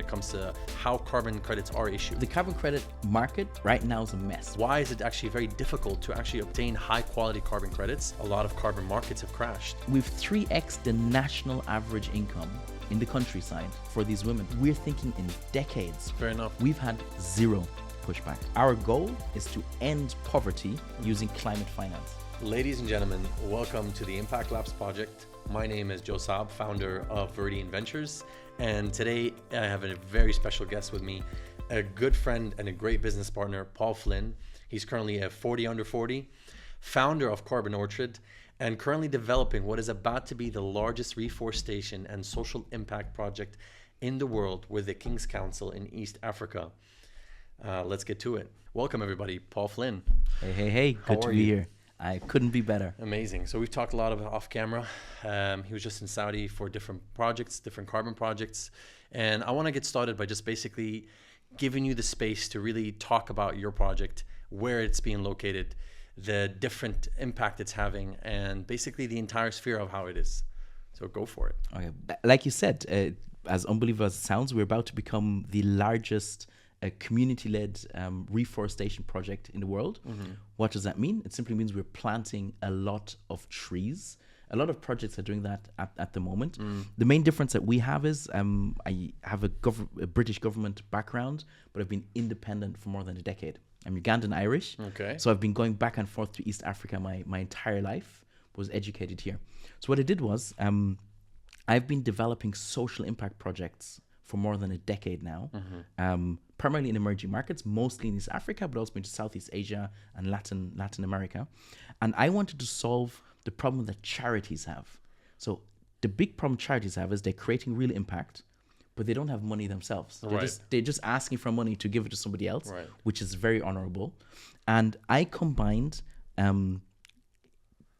it comes to how carbon credits are issued. The carbon credit market right now is a mess. Why is it actually very difficult to actually obtain high quality carbon credits? A lot of carbon markets have crashed. We've 3x the national average income in the countryside for these women. We're thinking in decades. Fair enough. We've had zero pushback. Our goal is to end poverty using climate finance. Ladies and gentlemen, welcome to the Impact Labs project. My name is Joe Saab, founder of Viridian Ventures. And today I have a very special guest with me, a good friend and a great business partner, Paul Flynn. He's currently a 40 under 40, founder of Carbon Orchard, and currently developing what is about to be the largest reforestation and social impact project in the world with the King's Council in East Africa. Let's get to it. Welcome everybody, Paul Flynn. Hey, good to be here. I couldn't be better. Amazing. So we've talked a lot of off camera. He was just in Saudi for different projects, different carbon projects. And I want to get started by just basically giving you the space to really talk about your project, where it's being located, the different impact it's having, and basically the entire sphere of how it is. So go for it. Okay. Like you said, as unbelievable as it sounds, we're about to become the largest community-led reforestation project in the world. Mm-hmm. What does that mean? It simply means we're planting a lot of trees. A lot of projects are doing that at the moment. The main difference that we have is I have a British government background, but I've been independent for more than a decade. I'm Ugandan Irish. Okay. So I've been going back and forth to East Africa my entire life, was educated here. So what I did was I've been developing social impact projects for more than a decade now, primarily in emerging markets, mostly in East Africa, but also into Southeast Asia and Latin America. And I wanted to solve the problem that charities have. So the big problem charities have is they're creating real impact, but they don't have money themselves. They're just asking for money to give it to somebody else, which is very honorable. And I combined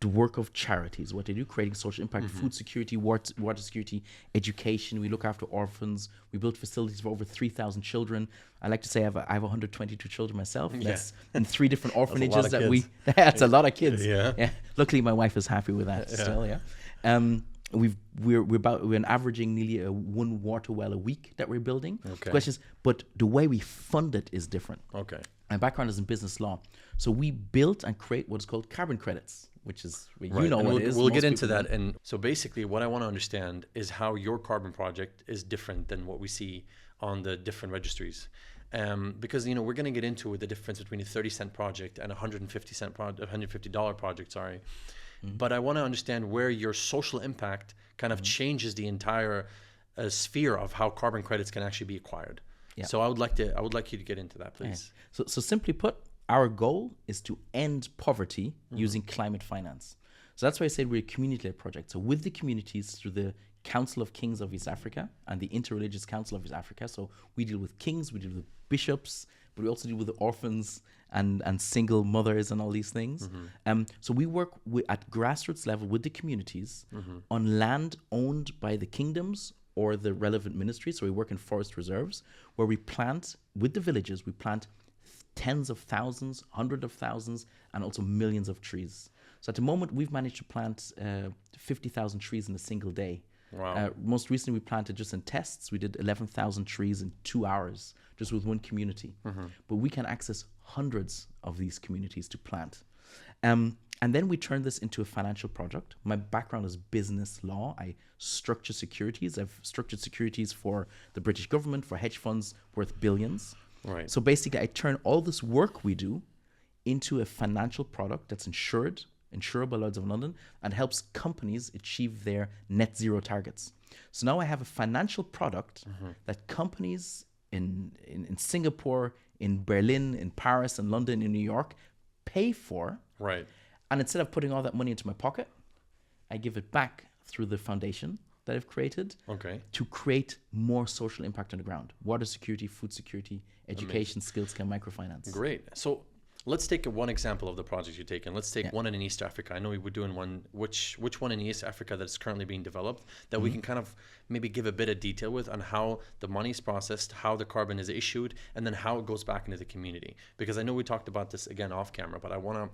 the work of charities, what they do, creating social impact, food security, water security, education. We look after orphans. We build facilities for over 3,000 children. I like to say I have 122 children myself. That's in 3 different orphanages that's a lot of kids. Yeah. Luckily, my wife is happy with that still. We're averaging nearly 1 water well a week that we're building. The question is, but the way we fund it is different. Okay. My background is in business law, so we built and create what is called carbon credits, which is what it is. We'll get into that. And so basically, what I want to understand is how your carbon project is different than what we see on the different registries. Because we're going to get into the difference between a 30-cent project and a $150 project. Sorry. But I want to understand where your social impact kind of changes the entire sphere of how carbon credits can actually be acquired. Yeah. So I would like you to get into that, please. Yeah. So simply put, our goal is to end poverty using climate finance. So that's why I said we're a community-led project. So with the communities through the Council of Kings of East Africa and the Interreligious Council of East Africa. So we deal with kings, we deal with bishops, but we also deal with the orphans and single mothers and all these things. So we work at grassroots level with the communities on land owned by the kingdoms or the relevant ministries. So we work in forest reserves where we plant, with the villages, we plant tens of thousands, hundreds of thousands, and also millions of trees. So at the moment, we've managed to plant 50,000 trees in a single day. Wow. Most recently, we planted just in tests. We did 11,000 trees in 2 hours, just with one community. But we can access hundreds of these communities to plant. And then we turn this into a financial product. My background is business law. I structure securities. I've structured securities for the British government, for hedge funds worth billions. Right. So basically, I turn all this work we do into a financial product that's insured by Lloyd's of London, and helps companies achieve their net zero targets. So now I have a financial product that companies in Singapore, in Berlin, in Paris, in London, in New York pay for. Right. And instead of putting all that money into my pocket, I give it back through the foundation that I've created to create more social impact on the ground. Water security, food security, education, skills, and microfinance. Great. So let's take one example of the project you've taken. Let's take one in East Africa. I know we were doing one. Which one in East Africa that's currently being developed that we can kind of maybe give a bit of detail with on how the money is processed, how the carbon is issued, and then how it goes back into the community. Because I know we talked about this again off camera, but I want to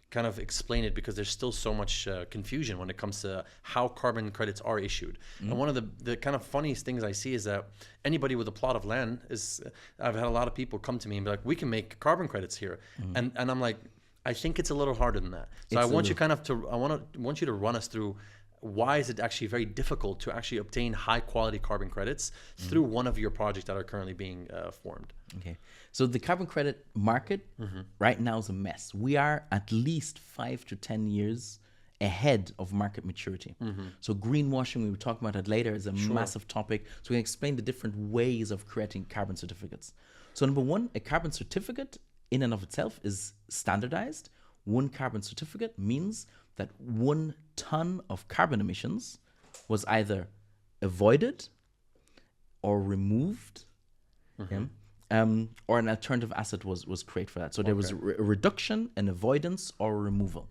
kind of explain it, because there's still so much confusion when it comes to how carbon credits are issued. And one of the kind of funniest things I see is that anybody with a plot of land is, I've had a lot of people come to me and be like, we can make carbon credits here. And I'm like, I think it's a little harder than that. So I want you want you to run us through, why is it actually very difficult to actually obtain high quality carbon credits through one of your projects that are currently being formed? Okay. So the carbon credit market right now is a mess. We are at least 5 to 10 years ahead of market maturity. So greenwashing, we will talk about that later, is a massive topic. So we can explain the different ways of creating carbon certificates. So number one, a carbon certificate in and of itself is standardized. One carbon certificate means that 1 ton of carbon emissions was either avoided or removed, or an alternative asset was created for that. So there was a reduction, an avoidance, or a removal.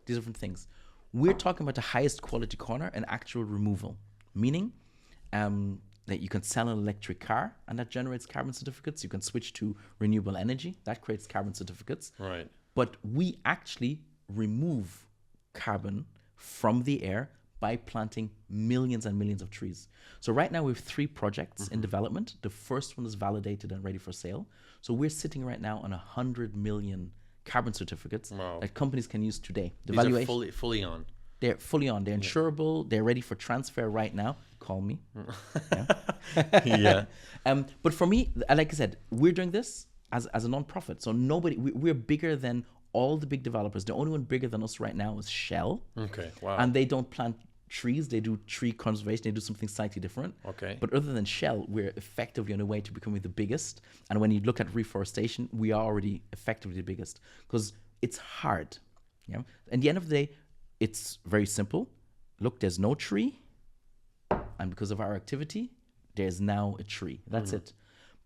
These different things. We're talking about the highest quality corner, an actual removal, meaning that you can sell an electric car and that generates carbon certificates. You can switch to renewable energy, that creates carbon certificates. Right. But we actually remove carbon from the air by planting millions and millions of trees. So right now we have 3 projects in development. The first one is validated and ready for sale. So we're sitting right now on 100 million carbon certificates that companies can use today. The These valuation, are fully on. they're fully on. They're insurable. They're ready for transfer right now. Call me. But for me, like I said, we're doing this as a non-profit. So we're bigger than all the big developers. The only one bigger than us right now is Shell. Okay, wow. And they don't plant trees. They do tree conservation. They do something slightly different. Okay. But other than Shell, we're effectively on the way to becoming the biggest. And when you look at reforestation, we are already effectively the biggest, because it's hard. And at the end of the day, it's very simple. Look, there's no tree. And because of our activity, there's now a tree. That's it.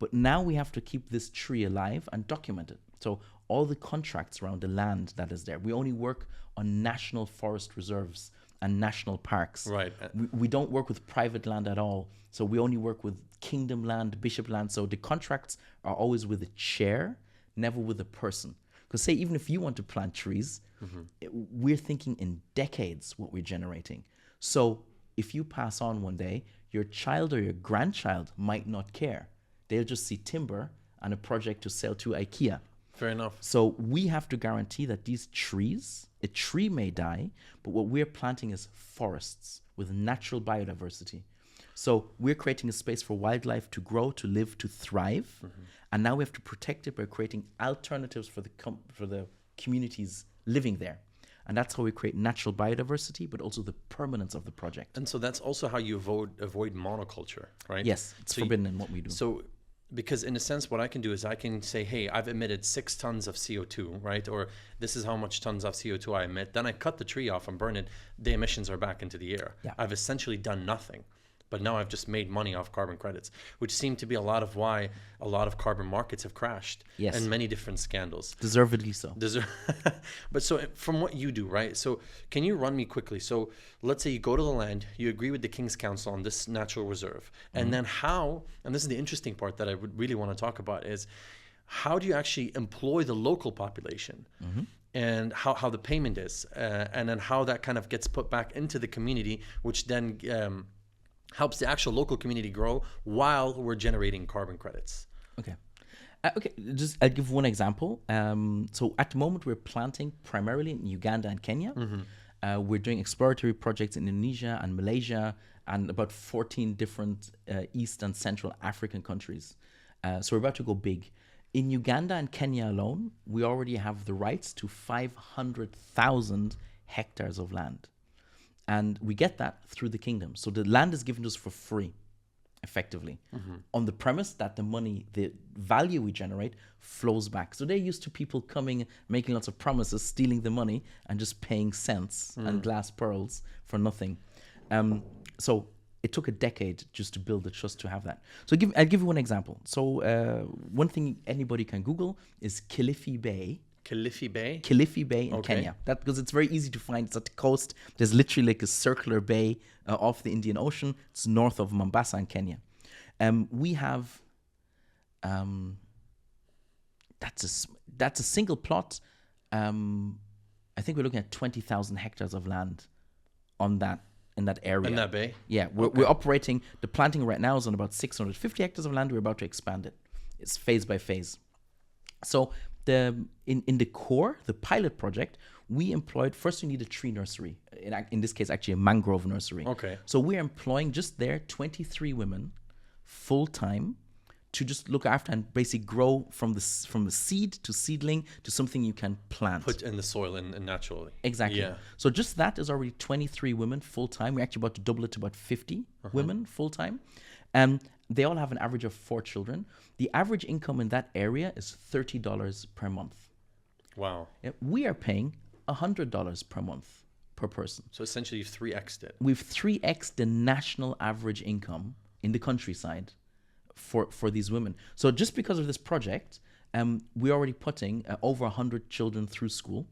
But now we have to keep this tree alive and document it. So all the contracts around the land that is there, we only work on national forest reserves and national parks. Right. We don't work with private land at all. So we only work with kingdom land, bishop land. So the contracts are always with a chair, never with a person. Because say, even if you want to plant trees, we're thinking in decades what we're generating. So if you pass on one day, your child or your grandchild might not care. They'll just see timber and a project to sell to IKEA. Fair enough. So we have to guarantee that these trees, a tree may die, but what we're planting is forests with natural biodiversity. So we're creating a space for wildlife to grow, to live, to thrive. And now we have to protect it by creating alternatives for the communities living there. And that's how we create natural biodiversity, but also the permanence of the project. And so that's also how you avoid monoculture, right? Yes, it's forbidden in what we do. So, because in a sense, what I can do is I can say, hey, I've emitted 6 tons of CO2, right? Or this is how much tons of CO2 I emit. Then I cut the tree off and burn it. The emissions are back into the air. Yeah. I've essentially done nothing. But now I've just made money off carbon credits, which seem to be a lot of why a lot of carbon markets have crashed. Yes. And many different scandals. Deservedly so. But so from what you do, right? So can you run me quickly? So let's say you go to the land, you agree with the King's Council on this natural reserve. And then how, and this is the interesting part that I would really want to talk about, is how do you actually employ the local population? And how the payment is, and then how that kind of gets put back into the community, which then helps the actual local community grow while we're generating carbon credits. Okay. Just I'll give one example. So at the moment, we're planting primarily in Uganda and Kenya. We're doing exploratory projects in Indonesia and Malaysia and about 14 different East and Central African countries. So we're about to go big. In Uganda and Kenya alone, we already have the rights to 500,000 hectares of land. And we get that through the kingdom. So the land is given to us for free, effectively, on the premise that the money, the value we generate, flows back. So they're used to people coming, making lots of promises, stealing the money, and just paying cents and glass pearls for nothing. So it took a decade just to build the trust to have that. So I'll give you one example. So one thing anybody can Google is Kilifi Bay. Kilifi Bay? Kilifi Bay in Kenya. That because it's very easy to find. It's at the coast. There's literally like a circular bay off the Indian Ocean. It's north of Mombasa in Kenya. We have that's a single plot think we're looking at 20,000 hectares of land on that in that area. In that bay? Yeah, we're operating. The planting right now is on about 650 hectares of land. We're about to expand it. It's phase by phase. So in the core, the pilot project, we employed, first you need a tree nursery. In this case, actually a mangrove nursery. Okay. So we're employing just there 23 women full time to just look after and basically grow from the seed to seedling to something you can plant. Put in the soil and naturally. Exactly. Yeah. So just that is already 23 women full time. We're actually about to double it to about 50 women full time. They all have an average of 4 children. The average income in that area is $30 per month. Wow. Yeah, we are paying $100 per month per person. So essentially you've 3x'd it. We've 3x the national average income in the countryside for these women. So just because of this project, we're already putting over 100 children through school.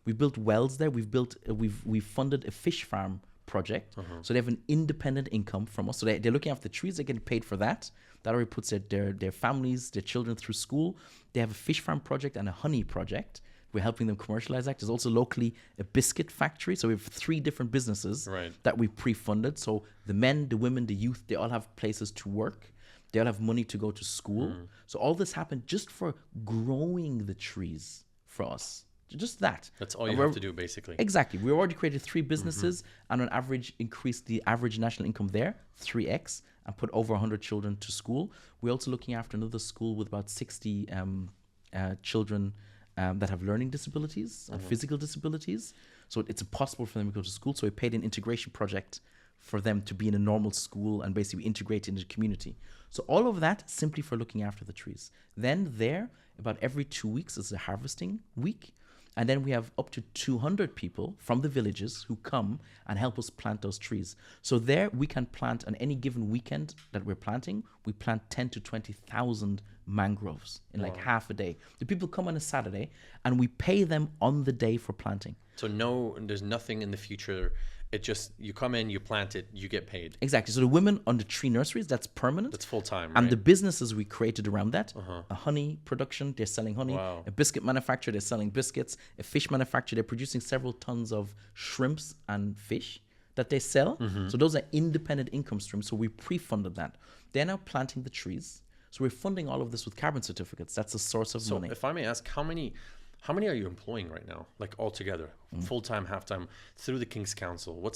We've built wells there. We've funded a fish farm project. So they have an independent income from us. So they're looking after the trees. They're getting paid for that. That already puts their families, their children through school. They have a fish farm project and a honey project. We're helping them commercialize that. There's also locally a biscuit factory. So we have 3 different businesses that we pre-funded. So the men, the women, the youth, they all have places to work. They all have money to go to school. So all this happened just for growing the trees for us. Just that. That's all you have to do, basically. Exactly. We already created 3 businesses and on average increased the average national income there 3x and put over 100 children to school. We're also looking after another school with about 60 children that have learning disabilities and physical disabilities. So it's impossible for them to go to school. So we paid an integration project for them to be in a normal school and basically integrate into the community. So all of that simply for looking after the trees. Then there, about every 2 weeks is a harvesting week. And then we have up to 200 people from the villages who come and help us plant those trees. So there we can plant on any given weekend that we're planting, we plant 10 to 20,000 mangroves in like half a day. The people come on a Saturday and we pay them on the day for planting. So there's nothing in the future. It just, you come in, you plant it, you get paid. Exactly. So the women on the tree nurseries, that's permanent. That's full time, right? And the businesses we created around that, a honey production, they're selling honey. Wow. A biscuit manufacturer, they're selling biscuits. A fish manufacturer, they're producing several tons of shrimps and fish that they sell. So those are independent income streams. So we pre-funded that. They're now planting the trees. So we're funding all of this with carbon certificates. That's a source of money. So if I may ask, how many are you employing right now, like altogether, full-time, half-time, through the King's Council?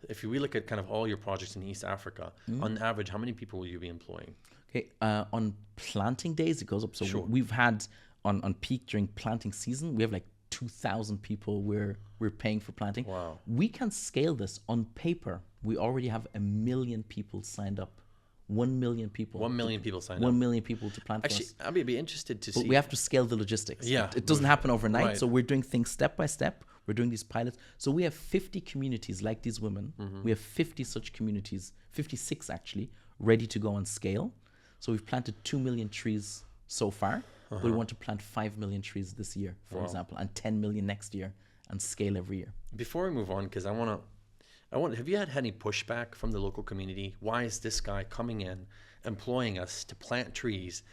If we look at kind of all your projects in East Africa, on average, how many people will you be employing? Okay, on planting days, it goes up. So we've had, on peak during planting season, we have like 2,000 people we're paying for planting. Wow. We can scale this on paper. We already have 1 million people signed up. 1 million people. 1 million people signed up. 1 million people to plant. Actually, I'd be interested to see. But we have to scale the logistics. Yeah. It doesn't happen overnight. Right. So we're doing things step by step. We're doing these pilots. So we have 50 communities like these women. We have 50 such communities, 56 actually, ready to go on scale. So we've planted 2 million trees so far. But we want to plant 5 million trees this year, for example, and 10 million next year, and scale every year. Before we move on, because have you had any pushback from the local community? Why is this guy coming in, employing us to plant trees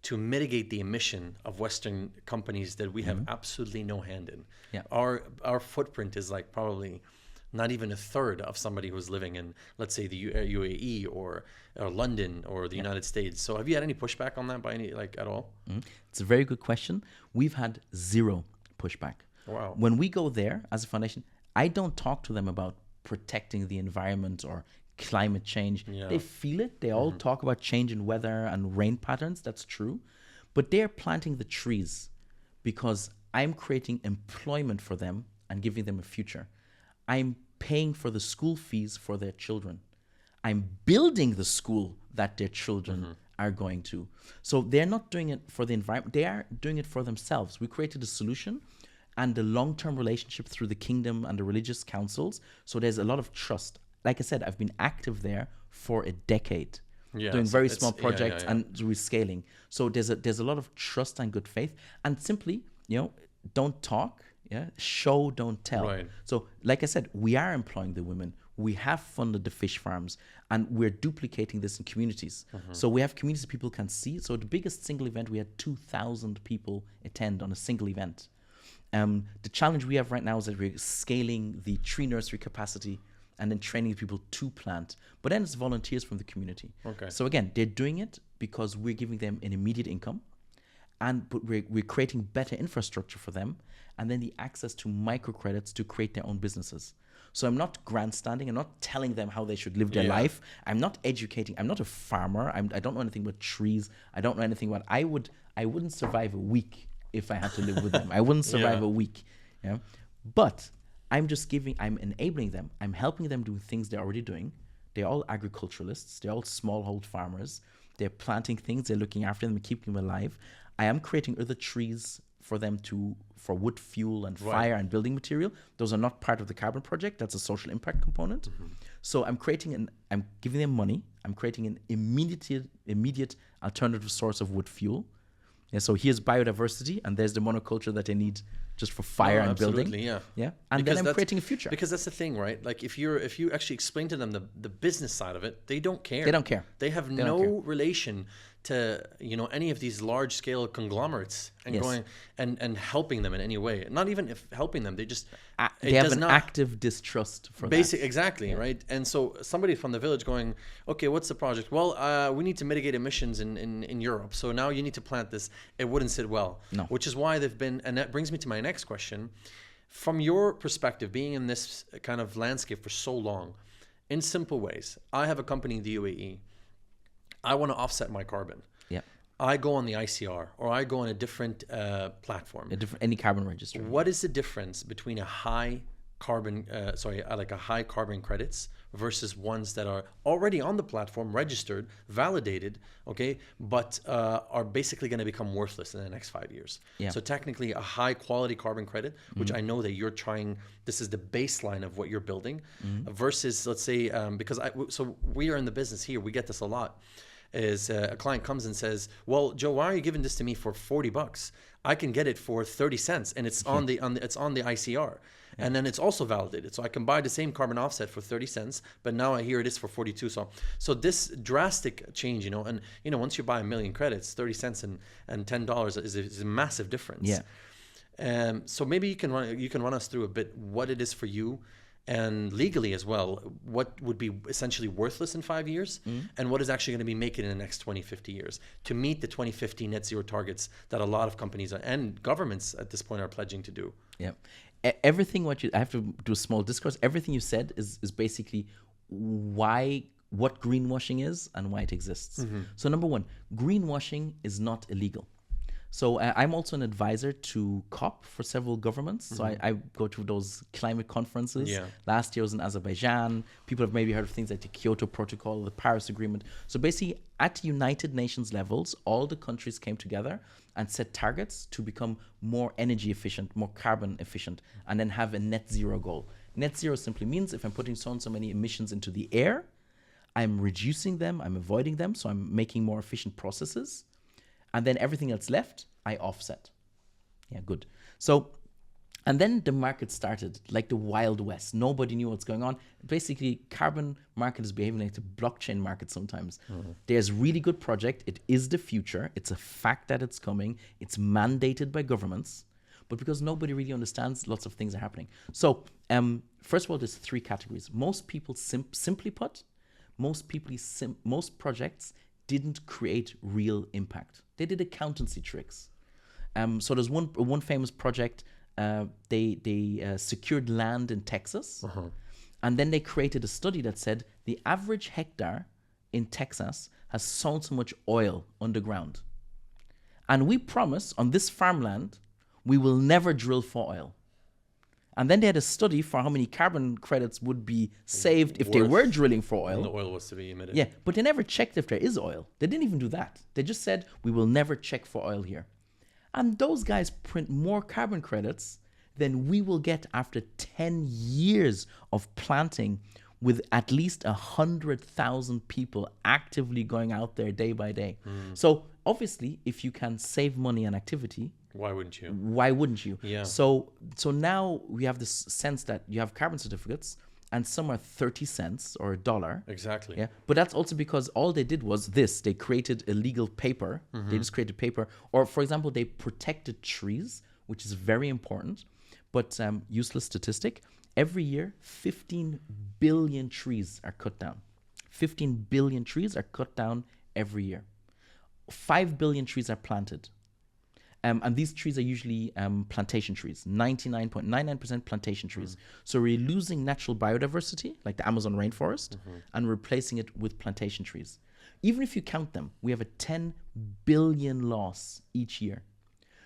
to mitigate the emission of Western companies that we have absolutely no hand in? Yeah. Our footprint is like probably not even a third of somebody who's living in, let's say, the UAE or London or the United States. So have you had any pushback on that at all? It's a very good question. We've had 0 pushback. Wow. When we go there as a foundation, I don't talk to them about protecting the environment or climate change. Yeah. They feel it. They all talk about change in weather and rain patterns. That's true. But they're planting the trees because I'm creating employment for them and giving them a future. I'm paying for the school fees for their children. I'm building the school that their children are going to. So they're not doing it for the environment. They are doing it for themselves. We created a solution and the long-term relationship through the kingdom and the religious councils. So there's a lot of trust. Like I said, I've been active there for a decade, doing very small projects and rescaling. So there's a lot of trust and good faith. And simply, don't talk, show, don't tell. Right. So like I said, we are employing the women. We have funded the fish farms and we're duplicating this in communities. So we have communities people can see. So the biggest single event, we had 2,000 people attend on a single event. The challenge we have right now is that we're scaling the tree nursery capacity and then training people to plant. But then it's volunteers from the community. Okay. So again, they're doing it because we're giving them an immediate income, but we're creating better infrastructure for them, and then the access to microcredits to create their own businesses. So I'm not grandstanding. I'm not telling them how they should live their life. I'm not educating. I'm not a farmer. I don't know anything about trees. I don't know anything about. I wouldn't survive a week if I had to live with them. I wouldn't survive a week. Yeah, but I'm enabling them. I'm helping them do things they're already doing. They're all agriculturalists. They're all smallhold farmers. They're planting things. They're looking after them and keeping them alive. I am creating other trees for them for wood fuel and fire and building material. Those are not part of the carbon project. That's a social impact component. So I'm giving them money. I'm creating an immediate alternative source of wood fuel. Yeah, so here's biodiversity, and there's the monoculture that they need just for fire and building. Yeah. And because then I'm creating a future. Because that's the thing, right? Like if you actually explain to them the business side of it, they don't care. They don't care. They have no relation to any of these large scale conglomerates and going and helping them in any way. Not even if helping them, they just they have an active distrust for that. Exactly, right? And so somebody from the village going, okay, what's the project? Well, we need to mitigate emissions in Europe. So now you need to plant this. It wouldn't sit well. No. Which is why they've been, and that brings me to my next question. From your perspective, being in this kind of landscape for so long, in simple ways, I have a company in the UAE. I want to offset my carbon. Yeah. I go on the ICR or I go on a different platform. Any carbon registry. What is the difference between a high carbon credits versus ones that are already on the platform, registered, validated, okay, but are basically going to become worthless in the next 5 years? Yeah. So technically a high quality carbon credit, which I know that you're trying, this is the baseline of what you're building, versus let's say, so we are in the business here, we get this a lot, is a client comes and says, well, Joe, why are you giving this to me for $40? I can get it for 30 cents and it's on the ICR. And then it's also validated. So I can buy the same carbon offset for 30 cents, but now here it is for 42. So this drastic change, and once you buy 1 million credits, 30 cents and $10 is a massive difference. Yeah. So maybe you can run us through a bit what it is for you, and legally as well, what would be essentially worthless in 5 years and what is actually going to be making in the next 20, 50 years to meet the 2050 net zero targets that a lot of companies and governments at this point are pledging to do. Yeah. Everything I have to do a small discourse. Everything you said is basically what greenwashing is and why it exists. So number one, greenwashing is not illegal. So I'm also an advisor to COP for several governments. So I go to those climate conferences. Yeah. Last year I was in Azerbaijan. People have maybe heard of things like the Kyoto Protocol, the Paris Agreement. So basically at United Nations levels, all the countries came together and set targets to become more energy efficient, more carbon efficient, and then have a net zero goal. Net zero simply means if I'm putting so and so many emissions into the air, I'm reducing them, I'm avoiding them, so I'm making more efficient processes. And then everything that's left, I offset. Yeah, good. So, and then the market started like the Wild West. Nobody knew what's going on. Basically, carbon market is behaving like the blockchain market sometimes. There's really good project. It is the future. It's a fact that it's coming. It's mandated by governments. But because nobody really understands, lots of things are happening. So, first of all, there's 3 categories. Most people, simply put, most projects didn't create real impact. They did accountancy tricks. So there's one famous project. They secured land in Texas, and then they created a study that said the average hectare in Texas has so much oil underground, and we promise on this farmland we will never drill for oil. And then they had a study for how many carbon credits would be saved if they were drilling for oil. And the oil was to be emitted. Yeah, but they never checked if there is oil. They didn't even do that. They just said, we will never check for oil here. And those guys print more carbon credits than we will get after 10 years of planting with at least 100,000 people actively going out there day by day. So obviously, if you can save money on activity, why wouldn't you? Why wouldn't you? Yeah. So now we have this sense that you have carbon certificates and some are 30 cents or $1. Exactly. Yeah. But that's also because all they did was this. They created a legal paper. They just created paper. Or for example, they protected trees which is very important, but useless statistic. Every year, 15 billion trees are cut down. 15 billion trees are cut down every year. 5 billion trees are planted. And these trees are usually plantation trees, 99.99% plantation trees. So we're losing natural biodiversity, like the Amazon rainforest, and replacing it with plantation trees. Even if you count them, we have a 10 billion loss each year.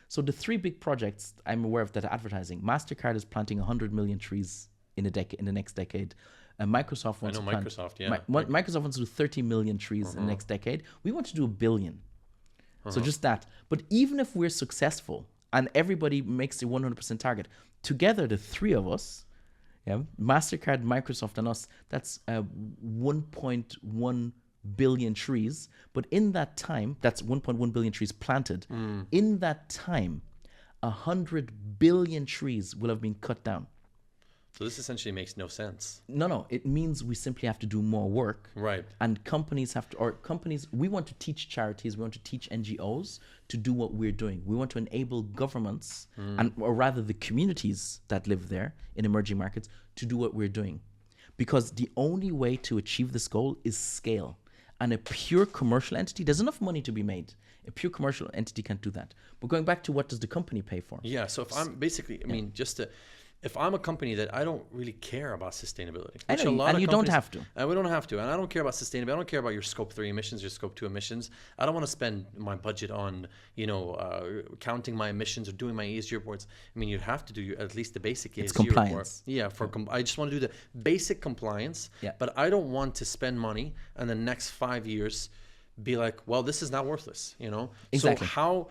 So the three big projects I'm aware of that are advertising, MasterCard is planting 100 million trees in the next decade. Microsoft wants to plant, Microsoft, yeah. Microsoft wants to do 30 million trees in the next decade. We want to do 1 billion. So just that. But even if we're successful and everybody makes the 100% target, together the three of us, MasterCard, Microsoft, and us, that's 1.1 billion trees. But in that time, that's 1.1 billion trees planted. In that time, 100 billion trees will have been cut down. So this essentially makes no sense. No. It means we simply have to do more work. Right. And companies we want to teach charities, we want to teach NGOs to do what we're doing. We want to enable governments, or rather the communities that live there in emerging markets, to do what we're doing. Because the only way to achieve this goal is scale. And a pure commercial entity, there's enough money to be made. A pure commercial entity can't do that. But going back to what does the company pay for? Yeah, so if I'm basically, if I'm a company that I don't really care about sustainability, and you don't have to. We don't have to. And I don't care about sustainability. I don't care about your scope 3 emissions, your scope 2 emissions. I don't want to spend my budget on, counting my emissions or doing my ESG reports. I mean, you'd have to do at least the basic ESG compliance. report. Yeah, I just want to do the basic compliance. Yeah. But I don't want to spend money and the next 5 years be like, well, this is not worthless, Exactly. So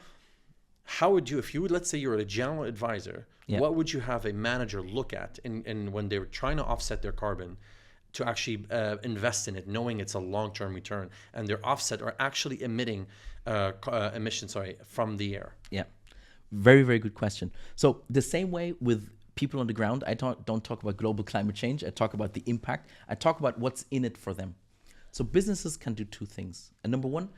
how would you, let's say you're a general advisor, what would you have a manager look at in when they're trying to offset their carbon to actually invest in it, knowing it's a long-term return and their offset are actually emitting emissions from the air? Yeah, very, very good question. So the same way with people on the ground, I don't talk about global climate change. I talk about the impact. I talk about what's in it for them. So businesses can do two things. And number one,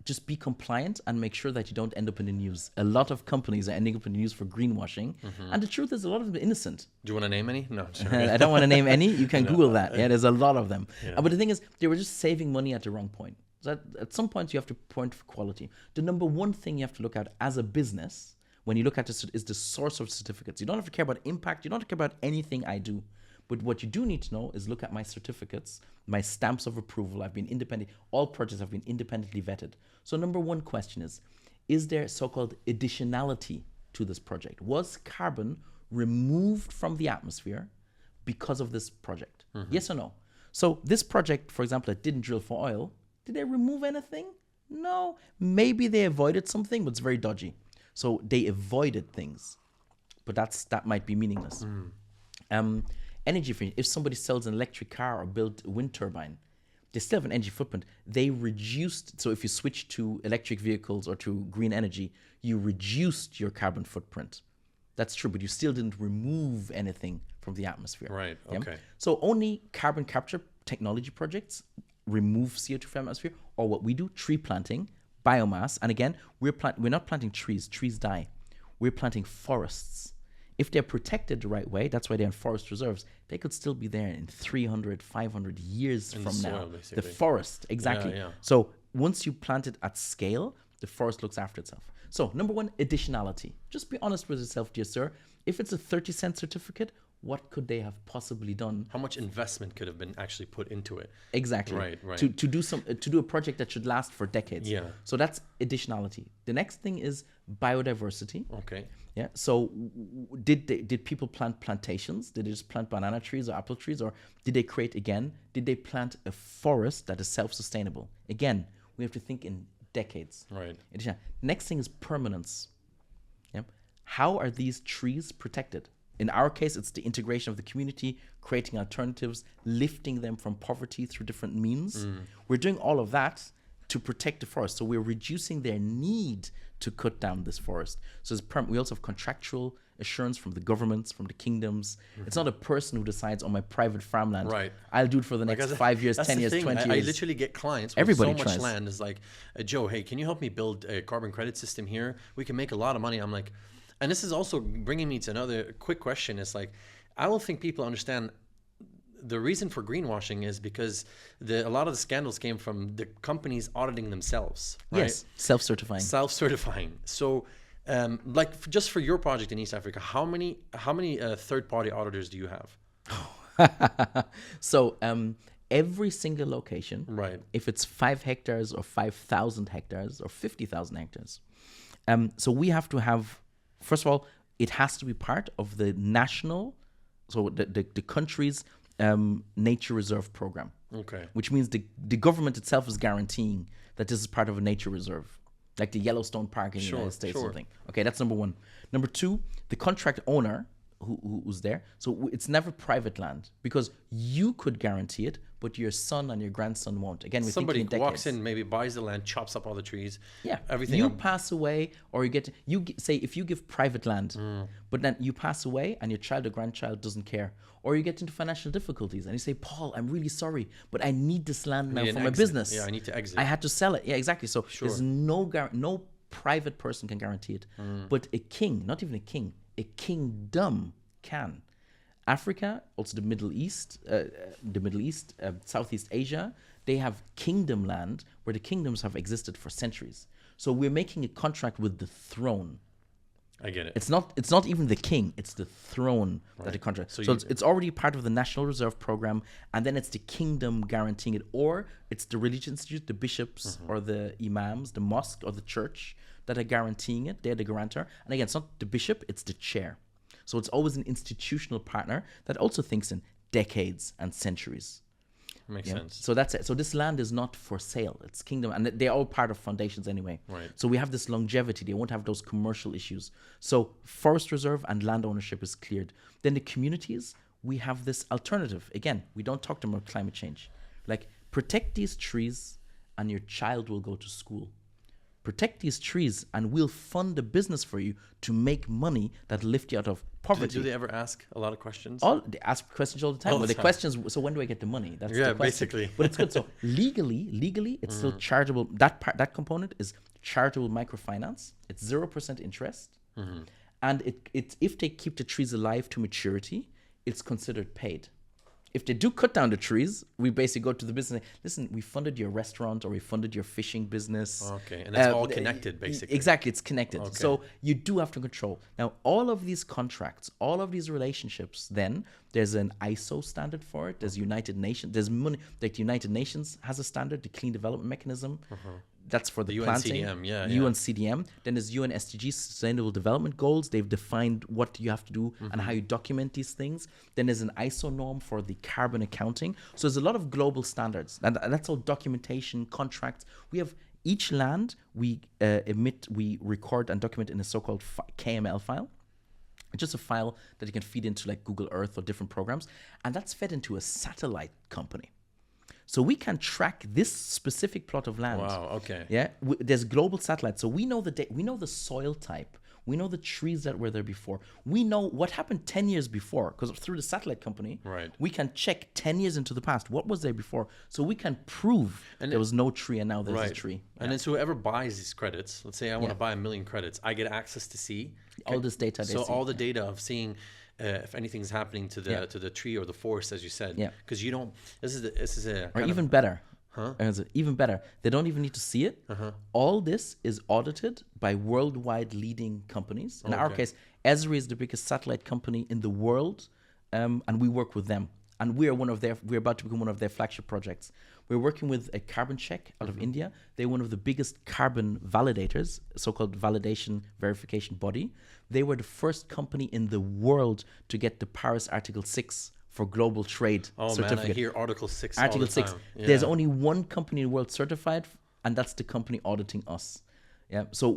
just be compliant and make sure that you don't end up in the news. A lot of companies are ending up in the news for greenwashing. And the truth is a lot of them are innocent. Do you want to name any? No. I don't want to name any. You can Google that. Yeah, there's a lot of them. Yeah. But the thing is, they were just saving money at the wrong point. So at some point, you have to point for quality. The number one thing you have to look at as a business, when you look at this, is the source of certificates. You don't have to care about impact. You don't have to care about anything I do. But what you do need to know is look at my certificates, my stamps of approval. I've been independent. All projects have been independently vetted. So number one question is there so-called additionality to this project? Was carbon removed from the atmosphere because of this project? Yes or no? So this project, for example, that didn't drill for oil, did they remove anything? No. Maybe they avoided something, but it's very dodgy. So they avoided things, but that might be meaningless. Energy efficiency. If somebody sells an electric car or built a wind turbine, they still have an energy footprint. They reduced, so if you switch to electric vehicles or to green energy, you reduced your carbon footprint. That's true, but you still didn't remove anything from the atmosphere. Right, okay. So only carbon capture technology projects remove CO2 from the atmosphere, or what we do, tree planting, biomass. And again, we're not planting trees. Trees die. We're planting forests. If they're protected the right way, that's why they're in forest reserves, they could still be there in 300, 500 years from now. Basically. The forest, exactly. Yeah. So once you plant it at scale, the forest looks after itself. So number one, additionality. Just be honest with yourself, dear sir. If it's a 30-cent certificate, what could they have possibly done? How much investment could have been actually put into it? Exactly. Right. To do a project that should last for decades. Yeah. So that's additionality. The next thing is biodiversity. Okay. Yeah. So did people plant plantations? Did they just plant banana trees or apple trees, or did they did they plant a forest that is self-sustainable? Again, we have to think in decades. Right. Next thing is permanence. Yeah. How are these trees protected? In our case, it's the integration of the community, creating alternatives, lifting them from poverty through different means. We're doing all of that to protect the forest. So we're reducing their need to cut down this forest. So we also have contractual assurance from the governments, from the kingdoms. It's not a person who decides on my private farmland. Right. I'll do it for the next 5 years, 10 years, 20 years. I literally get clients with Everybody so tries. much land. Is like, Joe, hey, can you help me build a carbon credit system here? We can make a lot of money. I'm like, And this is also bringing me to another quick question. It's like, I don't think people understand the reason for greenwashing is because a lot of the scandals came from the companies auditing themselves, right? Yes, self-certifying. Self-certifying. So, just for your project in East Africa, how many third-party auditors do you have? So every single location, Right. if it's 5 hectares or 5,000 hectares or 50,000 hectares, so we have to have, first of all, it has to be part of the national, so the country's nature reserve program. Okay. Which means the government itself is guaranteeing that this is part of a nature reserve, like the Yellowstone Park in the United States, something. Okay, that's number one. Number two, the contract owner who's there. So it's never private land because you could guarantee it, but your son and your grandson won't. Again, we're Somebody thinking in walks decades. in, maybe buys the land, chops up all the trees. Yeah, everything. You pass away, or say if you give private land, but then you pass away and your child or grandchild doesn't care, or you get into financial difficulties and you say, Paul, I'm really sorry, but I need this land now for my business. Yeah, I need to exit. I had to sell it. Yeah, exactly. So there's no private person can guarantee it, but a king, not even a king, a kingdom can. Africa, also the Middle East, Southeast Asia, they have kingdom land where the kingdoms have existed for centuries. So we're making a contract with the throne. I get it. It's not even the king, it's the throne that the contract. So it's already part of the National Reserve Program, and then it's the kingdom guaranteeing it, or it's the religious institute, the bishops or the imams, the mosque or the church that are guaranteeing it. They're the guarantor. And again, it's not the bishop, it's the chair. So it's always an institutional partner that also thinks in decades and centuries. Makes sense. So that's it. So this land is not for sale. It's kingdom, and they're all part of foundations anyway. Right. So we have this longevity. They won't have those commercial issues. So forest reserve and land ownership is cleared. Then the communities, we have this alternative. Again, we don't talk to them about climate change. Like, protect these trees and your child will go to school. Protect these trees and we'll fund a business for you to make money that lift you out of poverty. Do they ever ask a lot of questions? They ask questions all the time. All the The time. questions, so when do I get the money? That's the question. Basically. But it's good. So legally, it's still chargeable. That component is charitable microfinance. It's 0% interest. And it if they keep the trees alive to maturity, it's considered paid. If they do cut down the trees, we basically go to the business. Listen, we funded your restaurant or we funded your fishing business. Okay, and that's all connected, basically. Exactly, it's connected. Okay. So you do have to control. Now, all of these contracts, all of these relationships, then there's an ISO standard for it. There's United Nations. There's money. Like the United Nations has a standard, the Clean Development Mechanism. That's for the planting. UNCDM, UNCDM. Then there's UN SDGs, Sustainable Development Goals. They've defined what you have to do and how you document these things. Then there's an ISO norm for the carbon accounting. So there's a lot of global standards. And that's all documentation, contracts. We have each land we record and document in a so-called KML file. It's just a file that you can feed into like Google Earth or different programs. And that's fed into a satellite company. So we can track this specific plot of land. Wow, okay. Yeah, there's global satellites. So we know we know the soil type. We know the trees that were there before. We know what happened 10 years before, because through the satellite company, we can check 10 years into the past. What was there before? So we can prove there was no tree and now there's a tree. And then so whoever buys these credits, let's say I want to buy 1 million credits, I get access to see all this data. So all the data of seeing if anything's happening to the tree or the forest, as you said. Yeah. Because you don't. This is a. Or even better. Even better. They don't even need to see it. All this is audited by worldwide leading companies. In our case, Esri is the biggest satellite company in the world, and we work with them. And we're about to become one of their flagship projects. We're working with a carbon check out of India. They're one of the biggest carbon validators, so-called validation verification body. They were the first company in the world to get the Paris Article 6 for global trade certificate. Man, I hear Article 6 Article all the 6. time. Yeah. There's only one company in the world certified, and that's the company auditing us. Yeah. So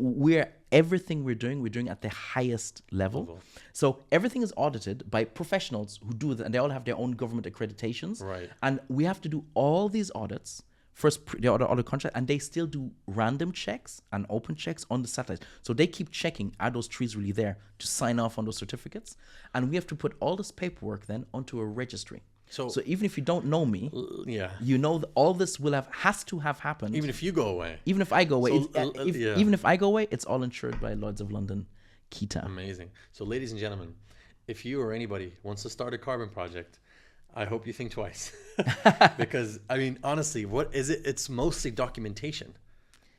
everything we're doing at the highest level. So everything is audited by professionals who do it, and they all have their own government accreditations. Right. And we have to do all these audits. First, the audit contract, and they still do random checks and open checks on the satellites. So they keep checking, are those trees really there, to sign off on those certificates. And we have to put all this paperwork then onto a registry. So even if you don't know me, you know that all this has to have happened. Even if you go away. Even if I go away. Even if I go away, it's all insured by Lloyd's of London, Kita. Amazing. So, ladies and gentlemen, if you or anybody wants to start a carbon project, I hope you think twice. Because, I mean, honestly, what is it? It's mostly documentation.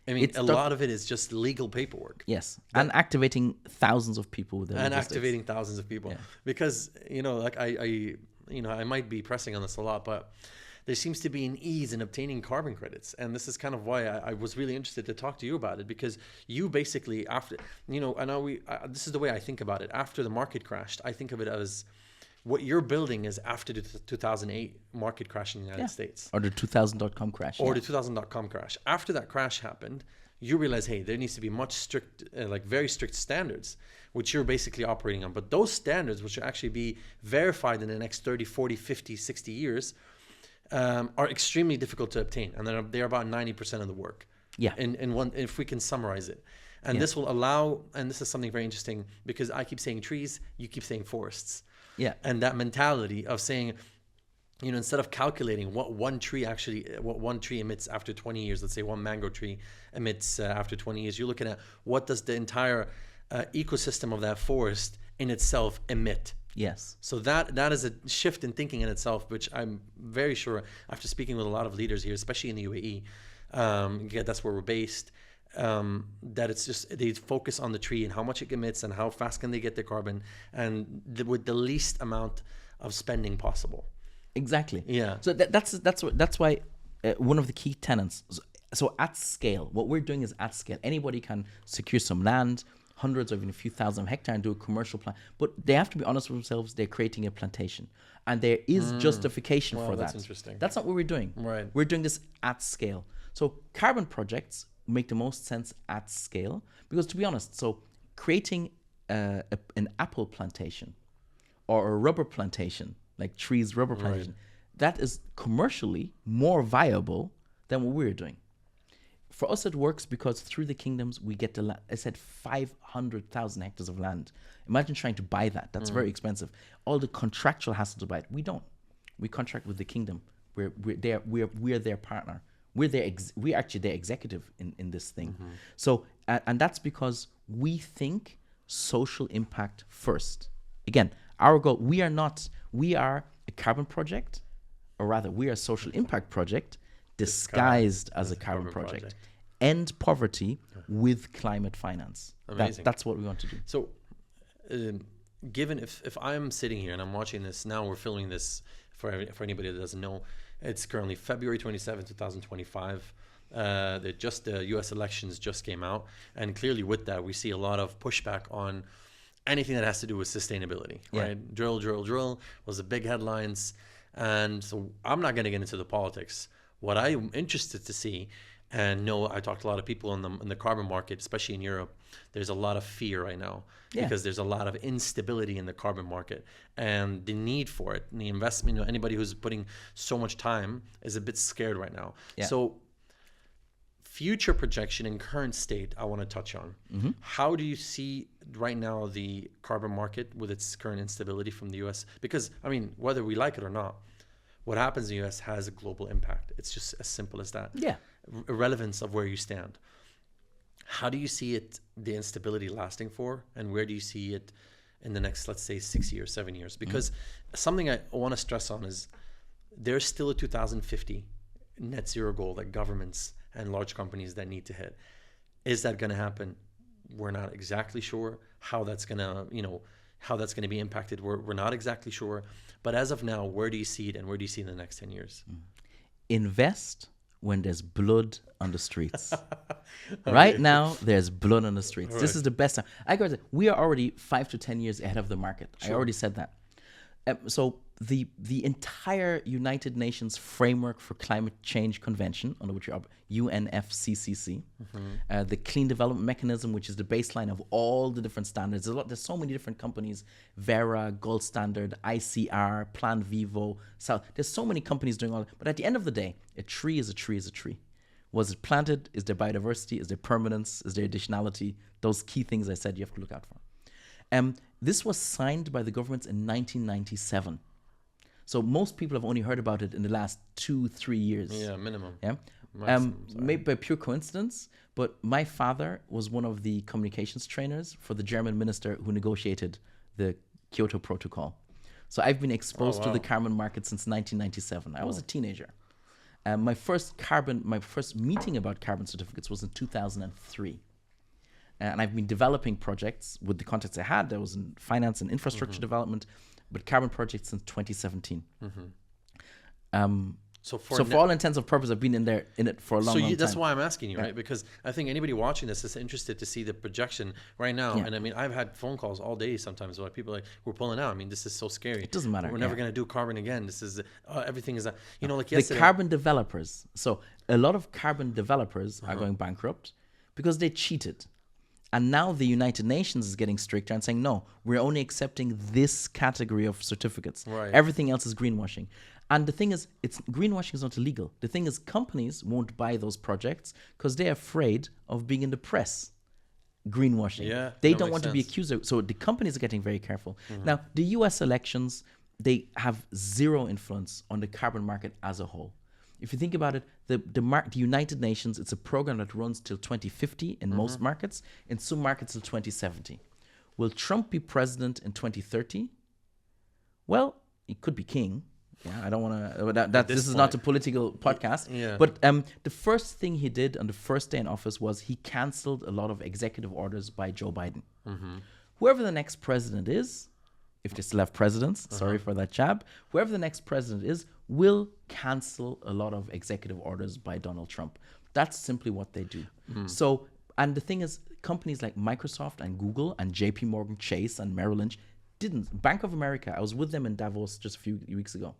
I mean, It's a lot of it is just legal paperwork. Yes, and activating thousands of people with their And logistics. activating thousands of people. Yeah. Because, like I might be pressing on this a lot, but there seems to be an ease in obtaining carbon credits. And this is kind of why I was really interested to talk to you about it, because you basically, after, this is the way I think about it. After the market crashed, I think of it as what you're building is after the 2008 market crash in the United States. Or the 2000.com crash. Or the 2000.com crash. After that crash happened, you realize, hey, there needs to be very strict standards, which you're basically operating on. But those standards, which will actually be verified in the next 30, 40, 50, 60 years, are extremely difficult to obtain. And they're about 90% of the work. Yeah. If we can summarize it. And this will allow, and this is something very interesting, because I keep saying trees, you keep saying forests. Yeah. And that mentality of saying, instead of calculating what one tree emits after 20 years, let's say one mango tree emits after 20 years, you're looking at what does the entire ecosystem of that forest in itself emit. Yes. So that is a shift in thinking in itself, which I'm very sure, after speaking with a lot of leaders here, especially in the UAE, that's where we're based, that it's just they focus on the tree and how much it emits and how fast can they get their carbon and with the least amount of spending possible. Exactly. Yeah. So that's why one of the key tenets. So at scale, what we're doing is at scale. Anybody can secure some land, hundreds or even a few thousand hectares, and do a commercial plan. But they have to be honest with themselves. They're creating a plantation, and there is justification for that. That's interesting. That's not what we're doing. Right. We're doing this at scale. So carbon projects make the most sense at scale because, to be honest, so creating an apple plantation or a rubber plantation, like trees rubber plantation, that is commercially more viable than what we're doing. For us, it works because through the kingdoms, we get the I said 500,000 hectares of land. Imagine trying to buy that. That's very expensive. All the contractual hassle to buy it. We don't. We contract with the kingdom. We're their partner. We're actually their executive in this thing. So, and that's because we think social impact first. Again, our goal, we are a carbon project, or rather, we are a social impact project disguised as a carbon project. End poverty with climate finance. Amazing. That's what we want to do. So, given if I'm sitting here and I'm watching this now, we're filming this for anybody that doesn't know. It's currently February 27, 2025. The U.S. elections just came out, and clearly with that, we see a lot of pushback on anything that has to do with sustainability. Right? Drill was the big headlines, and so I'm not going to get into the politics. What I'm interested to see, and I talked to a lot of people in the carbon market, especially in Europe. There's a lot of fear right now because there's a lot of instability in the carbon market and the need for it. And the investment, anybody who's putting so much time is a bit scared right now. Yeah. So future projection and current state, I want to touch on. How do you see right now the carbon market with its current instability from the US? Because, I mean, whether we like it or not, what happens in the US has a global impact. It's just as simple as that. Yeah. Irrelevance of where you stand. How do you see the instability lasting for, and where do you see it in the next, let's say, 6 years, 7 years? Because something I want to stress on is there's still a 2050 net zero goal that governments and large companies that need to hit. Is that going to happen? We're not exactly sure how that's going to be impacted. We're not exactly sure. But as of now, where do you see it, and where do you see it in the next 10 years? Invest when there's blood on the streets. Right now, there's blood on the streets. This is the best time. I got to say, we are already 5 to 10 years ahead of the market. Sure. I already said that. So the entire United Nations Framework for Climate Change Convention, under which you're UNFCCC, the Clean Development Mechanism, which is the baseline of all the different standards. There's so many different companies: Vera, Gold Standard, ICR, Plan Vivo, South. There's so many companies doing all that. But at the end of the day, a tree is a tree is a tree. Was it planted? Is there biodiversity? Is there permanence? Is there additionality? Those key things I said you have to look out for. This was signed by the governments in 1997. So most people have only heard about it in the last 2-3 years. Yeah, minimum. Yeah. Maybe by pure coincidence, but my father was one of the communications trainers for the German minister who negotiated the Kyoto Protocol. So I've been exposed to the carbon market since 1997. I was a teenager. My first meeting about carbon certificates was in 2003. And I've been developing projects with the context I had. I was in finance and infrastructure development, but carbon projects since 2017. So for all intents and purposes, I've been in it for a long time. That's why I'm asking you, right? Because I think anybody watching this is interested to see the projection right now. Yeah. And I mean, I've had phone calls all day sometimes where people are like, we're pulling out. I mean, this is so scary. It doesn't matter. We're never going to do carbon again. This is, everything is, like yesterday. The carbon developers. So a lot of carbon developers are going bankrupt because they cheated. And now the United Nations is getting stricter and saying, no, we're only accepting this category of certificates. Right. Everything else is greenwashing. And the thing is, greenwashing is not illegal. The thing is, companies won't buy those projects because they're afraid of being in the press. Greenwashing. Yeah, they don't want to be accused of. So the companies are getting very careful. Now, the US elections, they have zero influence on the carbon market as a whole. If you think about it, the United Nations, it's a program that runs till 2050 in most markets, in some markets till 2070. Will Trump be president in 2030? Well, he could be king. Yeah, I don't want to. This is not a political podcast. Yeah. But the first thing he did on the first day in office was he canceled a lot of executive orders by Joe Biden. Whoever the next president is, if they still have presidents, sorry for that jab, whoever the next president is, will cancel a lot of executive orders by Donald Trump. That's simply what they do. So, and the thing is, companies like Microsoft and Google and JP Morgan Chase and Merrill Lynch didn't. Bank of America, I was with them in Davos just a few weeks ago.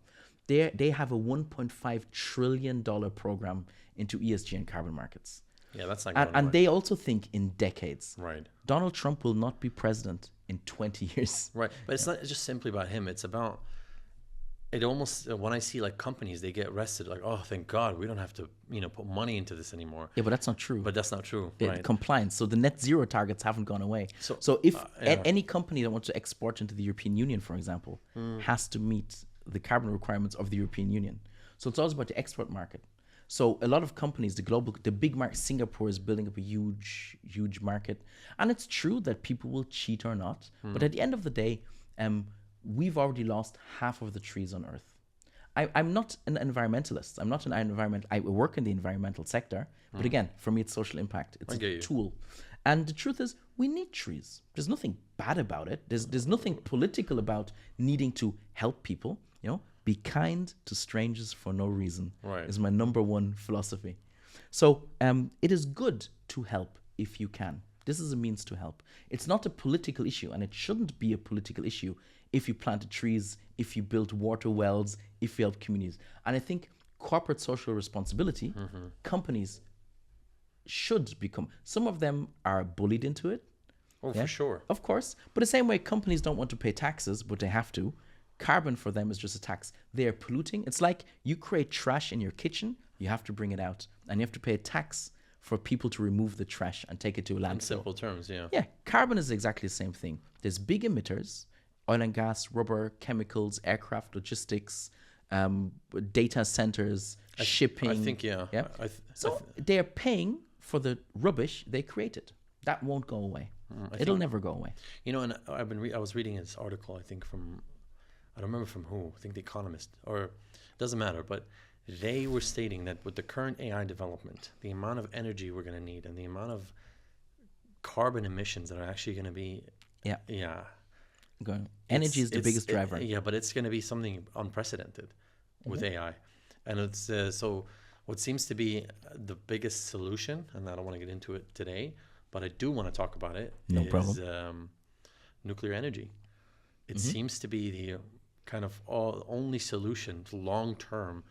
They have a $1.5 trillion program into ESG and carbon markets. Yeah, that's not going and they also think in decades. Right. Donald Trump will not be president in 20 years. Right. But it's not just simply about him. It's about, it almost, when I see like companies, they get arrested, like, oh, thank God, we don't have to, put money into this anymore. Yeah, but that's not true. But that's not true. Right. Compliance. So the net zero targets haven't gone away. So if any company that wants to export into the European Union, for example, has to meet the carbon requirements of the European Union. So it's also about the export market. So a lot of companies, the big market, Singapore is building up a huge market. And it's true that people will cheat or not. But at the end of the day, we've already lost half of the trees on Earth. I'm not an environmentalist. I'm not an environment. I work in the environmental sector. But again, for me, it's social impact. It's a tool. And the truth is, we need trees. There's nothing bad about it. There's nothing political about needing to help people. Be kind to strangers for no reason. Right. Is my number one philosophy. So it is good to help if you can. This is a means to help. It's not a political issue, and it shouldn't be a political issue if you planted trees, if you built water wells, if you help communities. And I think corporate social responsibility, companies should become. Some of them are bullied into it. Oh, for sure. Of course. But the same way companies don't want to pay taxes, but they have to. Carbon for them is just a tax. They are polluting. It's like you create trash in your kitchen, you have to bring it out. And you have to pay a tax for people to remove the trash and take it to a landfill. In simple terms, yeah. Yeah, carbon is exactly the same thing. There's big emitters, oil and gas, rubber, chemicals, aircraft, logistics, data centers, shipping. I think, yeah. So they are paying for the rubbish they created. That won't go away. It'll never go away. And I was reading this article, I think I don't remember from who, I think The Economist, or it doesn't matter, but they were stating that with the current AI development, the amount of energy we're going to need and the amount of carbon emissions that are actually going to be, energy is the biggest driver. Yeah, but it's going to be something unprecedented with AI. And it's so what seems to be the biggest solution, and I don't want to get into it today, but I do want to talk about it, is nuclear energy. It seems to be the kind of only solution to long term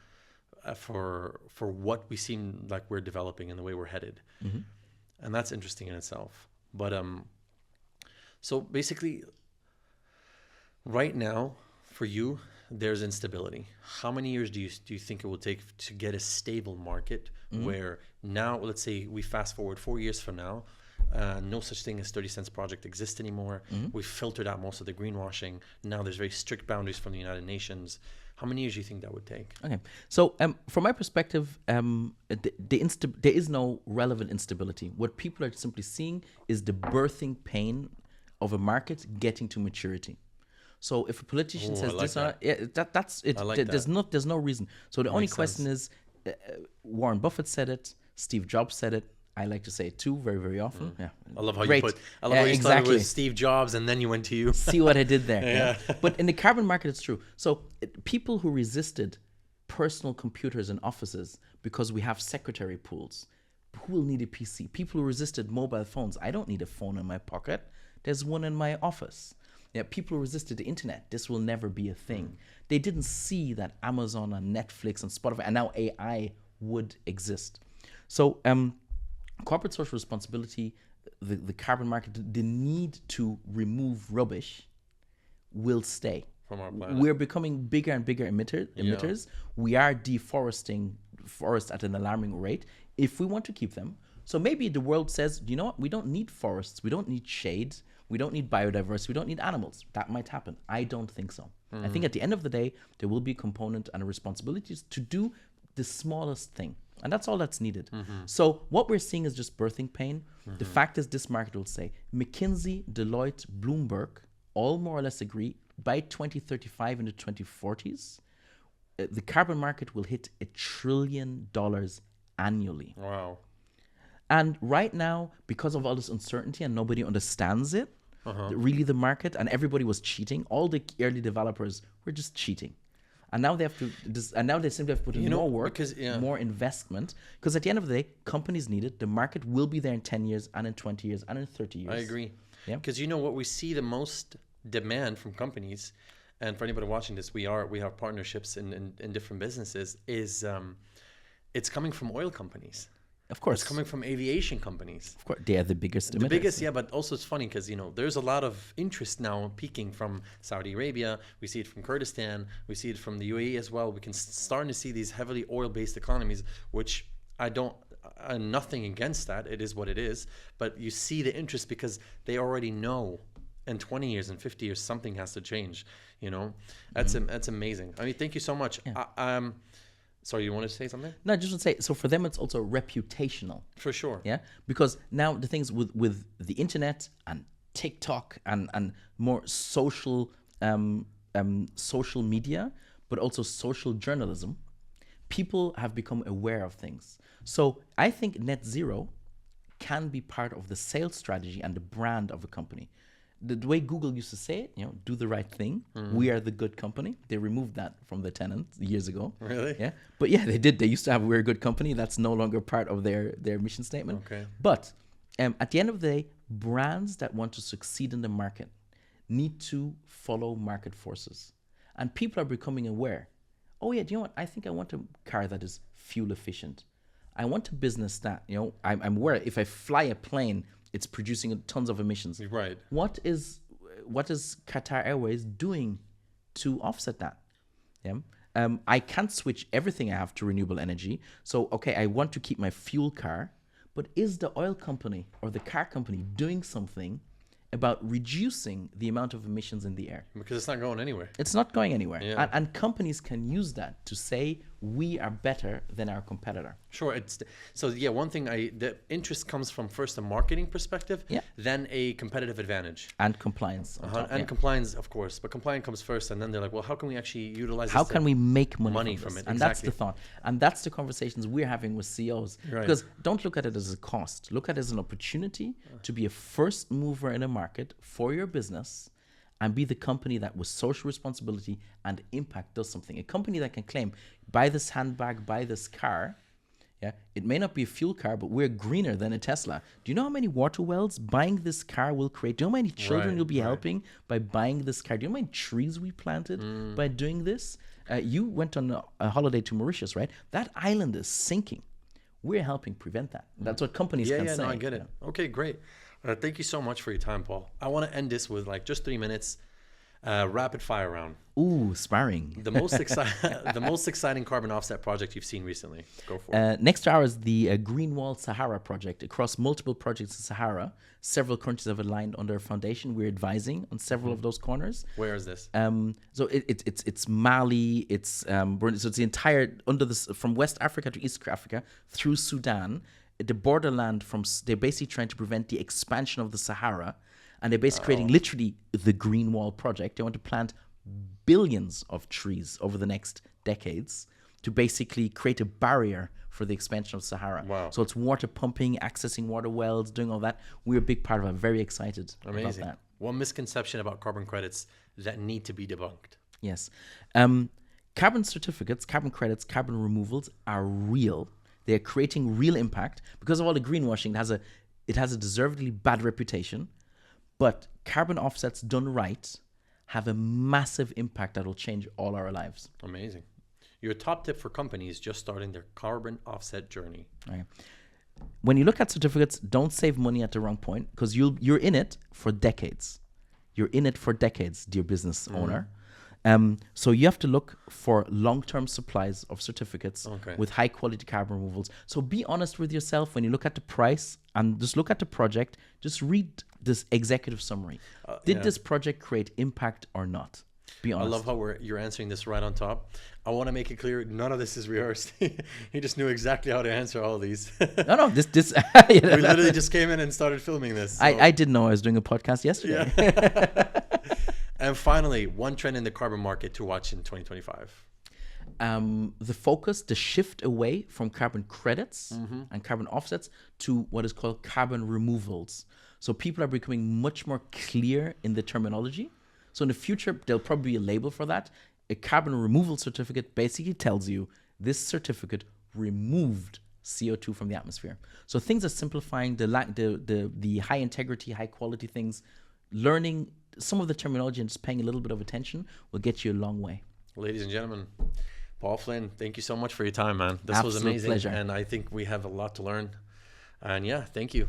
for what we seem like we're developing and the way we're headed. And that's interesting in itself. But so basically right now for you there's instability. How many years do you think it will take to get a stable market where now, let's say we fast forward 4 years from now, No such thing as 30 cents project exists anymore. We've filtered out most of the greenwashing. Now there's very strict boundaries from the United Nations. How many years do you think that would take? Okay, so from my perspective, there is no relevant instability. What people are simply seeing is the birthing pain of a market getting to maturity. So if a politician says like this, that. that's it. I like There's no reason. So the only Makes question sense. is, Warren Buffett said it, Steve Jobs said it. I like to say it too, very, very often. Yeah, I love how Great. you started exactly. with Steve Jobs and then you went to you. See what I did there. Yeah. But in the carbon market, it's true. So people who resisted personal computers in offices because we have secretary pools, who will need a PC? People who resisted mobile phones. I don't need a phone in my pocket. There's one in my office. Yeah, people who resisted the internet. This will never be a thing. They didn't see that Amazon and Netflix and Spotify and now AI would exist. So corporate social responsibility, the carbon market, the need to remove rubbish will stay. From our planet. We're becoming bigger and bigger emitters. We are deforesting forests at an alarming rate if we want to keep them. So maybe the world says, you know what, we don't need forests, we don't need shade, we don't need biodiversity, we don't need animals. That might happen. I don't think so. I think at the end of the day, there will be a component and a responsibility to do the smallest thing. And that's all that's needed. So what we're seeing is just birthing pain. The fact is this market will say, McKinsey, Deloitte, Bloomberg, all more or less agree, by 2035 into 2040s, the carbon market will hit $1 trillion annually. Wow. And right now, because of all this uncertainty and nobody understands it, really the market, and everybody was cheating, all the early developers were just cheating. And now they have to, and now they simply have to put in more work, more investment. Because at the end of the day, companies need it. The market will be there in 10 years, and in 20 years, and in 30 years. I agree. Yeah. Because what we see the most demand from companies, and for anybody watching this, we have partnerships in different businesses, is it's coming from oil companies. Of course. It's coming from aviation companies. Of course, they are the biggest emitters. The biggest, yeah, but also it's funny because, there's a lot of interest now peaking from Saudi Arabia. We see it from Kurdistan. We see it from the UAE as well. We can starting to see these heavily oil-based economies, which I'm nothing against that. It is what it is. But you see the interest because they already know in 20 years and 50 years, something has to change, That's amazing. I mean, thank you so much. Yeah. Sorry, you want to say something? No, I just want to say, so for them, it's also reputational. For sure. Yeah, because now the things with the internet and TikTok and more social social media, but also social journalism, people have become aware of things. So I think net zero can be part of the sales strategy and the brand of a company. The way Google used to say it, do the right thing. We are the good company. They removed that from the tenant years ago. Really? Yeah. But yeah, they did. They used to have we're a good company. That's no longer part of their mission statement. Okay. But at the end of the day, brands that want to succeed in the market need to follow market forces. And people are becoming aware. Oh yeah, do you know what? I think I want a car that is fuel efficient. I want a business that, I'm aware if I fly a plane, it's producing tons of emissions. Right. What is Qatar Airways doing to offset that? Yeah. I can't switch everything I have to renewable energy. So, okay, I want to keep my fuel car, but is the oil company or the car company doing something about reducing the amount of emissions in the air? Because it's not going anywhere. It's not going anywhere. Yeah. And companies can use that to say we are better than our competitor. Sure. One thing the interest comes from first a marketing perspective, then a competitive advantage. And compliance. Compliance, of course. But compliance comes first, and then they're like, well, how can we actually utilize How this can we make money from this? it? And that's the thought. And that's the conversations we're having with CEOs. Right. Because don't look at it as a cost. Look at it as an opportunity to be a first mover in a market for your business and be the company that with social responsibility and impact does something. A company that can claim, buy this handbag, buy this car. Yeah, it may not be a fuel car, but we're greener than a Tesla. Do you know how many water wells buying this car will create? Do you know how many children you'll be helping by buying this car? Do you know how many trees we planted by doing this? You went on a holiday to Mauritius, right? That island is sinking. We're helping prevent that. That's what companies can say. No, I get it. Okay, great. Thank you so much for your time, Paul. I want to end this with just 3 minutes. Rapid fire round. Ooh, sparring. The most exciting carbon offset project you've seen recently. Go for it. Next to ours, the Green Wall Sahara project. Across multiple projects in Sahara, several countries have aligned under a foundation. We're advising on several of those corners. Where is this? So it's Mali. It's Burundi. So it's the entire from West Africa to East Africa through Sudan. The borderland they're basically trying to prevent the expansion of the Sahara, and they're basically creating literally the Green Wall project. They want to plant billions of trees over the next decades to basically create a barrier for the expansion of Sahara. Wow. So it's water pumping, accessing water wells, doing all that. We're a big part of it. Very excited about that. One misconception about carbon credits that need to be debunked. Yes. Carbon certificates, carbon credits, carbon removals are real. They're creating real impact. Because of all the greenwashing, it has a deservedly bad reputation. But carbon offsets done right have a massive impact that will change all our lives. Amazing. Your top tip for companies just starting their carbon offset journey. Right. When you look at certificates, don't save money at the wrong point, because you're in it for decades. You're in it for decades, dear business owner. So you have to look for long-term supplies of certificates with high-quality carbon removals. So be honest with yourself when you look at the price and just look at the project. Just read this executive summary. Did this project create impact or not? Be honest. I love how you're answering this right on top. I want to make it clear, none of this is rehearsed. He just knew exactly how to answer all these. No, this. We literally just came in and started filming this. So. I didn't know I was doing a podcast yesterday. Yeah. And finally, one trend in the carbon market to watch in 2025. The shift away from carbon credits and carbon offsets to what is called carbon removals. So people are becoming much more clear in the terminology. So in the future, there'll probably be a label for that. A carbon removal certificate basically tells you this certificate removed CO2 from the atmosphere. So things are simplifying the high integrity, high quality things. Learning some of the terminology and just paying a little bit of attention will get you a long way. Ladies and gentlemen, Paul Flynn, thank you so much for your time, man. This Absolute was amazing. Pleasure. And I think we have a lot to learn. And yeah, thank you.